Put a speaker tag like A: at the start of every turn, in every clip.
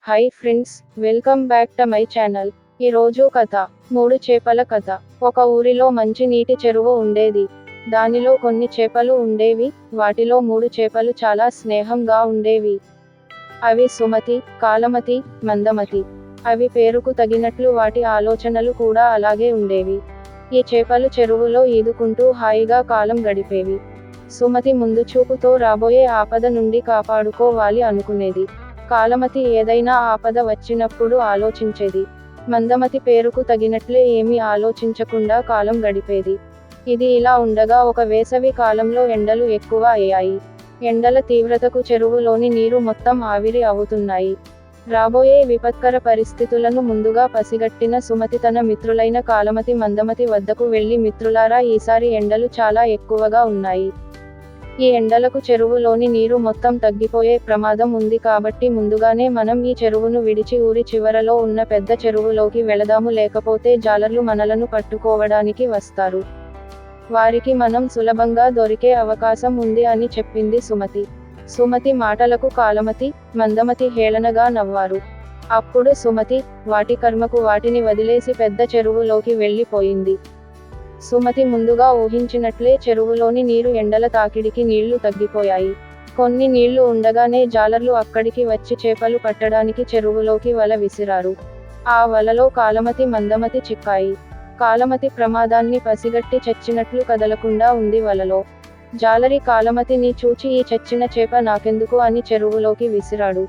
A: Hi friends, welcome back to my channel. ఈరోజు కథ 3 చేపల కథ. ఒక ఊరిలో మంచి నీటి చెరువు ఉండేది. దానిలో కొన్ని చేపలు ఉండేవి. వాటిలో 3 చేపలు చాలా స్నేహంగా ఉండేవి. అవి సుమతి, కాలమతి, మందమతి. అవి పేరుకు తగినట్లు వాటి ఆలోచనలు కూడా అలాగే ఉండేవి. ఈ చేపలు చెరువులో ఈదుకుంటూ హాయిగా కాలం గడిపేవి. సుమతి ముందు చూపుతో రాబోయే ఆపద నుండి కాపాడుకోవాలి అనుకునేది. కాలమతి ఏదైనా ఆపద వచ్చినప్పుడు ఆలోచించేది. మందమతి పేరుకు తగినట్లే ఏమీ ఆలోచించకుండా కాలం గడిపేది. ఇది ఇలా ఉండగా ఒక వేసవి కాలంలో ఎండలు ఎక్కువ అయ్యాయి. ఎండల తీవ్రతకు చెరువులోని నీరు మొత్తం ఆవిరి అవుతున్నాయి. రాబోయే విపత్కర పరిస్థితులను ముందుగా పసిగట్టిన సుమతి తన మిత్రులైన కాలమతి, మందమతి వద్దకు వెళ్లి, మిత్రులారా, ఈసారి ఎండలు చాలా ఎక్కువగా ఉన్నాయి. ఈ ఎండలకు చెరువులోని నీరు మొత్తం తగ్గిపోయే ప్రమాదం ఉంది. కాబట్టి ముందుగానే మనం ఈ చెరువును విడిచి ఊరి చివరలో ఉన్న పెద్ద చెరువులోకి వెళదాము. లేకపోతే జాలర్లు మనలను పట్టుకోవడానికి వస్తారు. వారికి మనం సులభంగా దొరికే అవకాశం ఉంది అని చెప్పింది సుమతి. సుమతి మాటలకు కాలమతి, మందమతి హేళనగా నవ్వారు. అప్పుడు సుమతి, వాటి కర్మకు వాటిని వదిలేసి పెద్ద చెరువులోకి వెళ్ళిపోయింది. సుమతి ముందుగా ఊహించినట్లే చెరువులోని నీరు ఎండల తాకిడికి నీళ్లు తగ్గిపోయాయి. కొన్ని నీళ్లు ఉండగానే జాలర్లు అక్కడికి వచ్చి చేపలు పట్టడానికి చెరువులోకి వల విసిరారు. ఆ వలలో కాలమతి, మందమతి చిక్కాయి. కాలమతి ప్రమాదాన్ని పసిగట్టి చచ్చినట్లు కదలకుండా ఉంది వలలో. జాలరి కాలమతిని చూచి, ఈ చచ్చిన చేప నాకెందుకు అని చెరువులోకి విసిరాడు.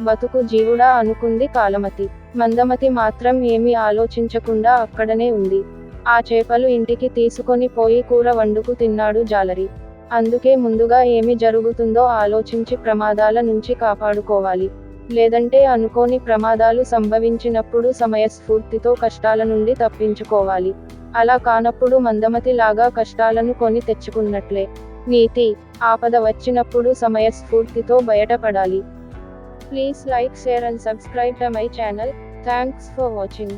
A: బతుకు జీవుడా అనుకుంది కాలమతి. మందమతి మాత్రం ఏమీ ఆలోచించకుండా అక్కడనే ఉంది. ఆ చేపలు ఇంటికి తీసుకొని పోయి కూర వండుకు తిన్నాడు జాలరి. అందుకే ముందుగా ఏమి జరుగుతుందో ఆలోచించి ప్రమాదాల నుంచి కాపాడుకోవాలి. లేదంటే అనుకోని ప్రమాదాలు సంభవించినప్పుడు సమయస్ఫూర్తితో కష్టాల నుండి తప్పించుకోవాలి. అలా కానప్పుడు మందమతి లాగా కష్టాలను కొని తెచ్చుకున్నట్లే. నీతి: ఆపద వచ్చినప్పుడు సమయస్ఫూర్తితో బయటపడాలి. Please like, share and subscribe to my channel. Thanks for watching.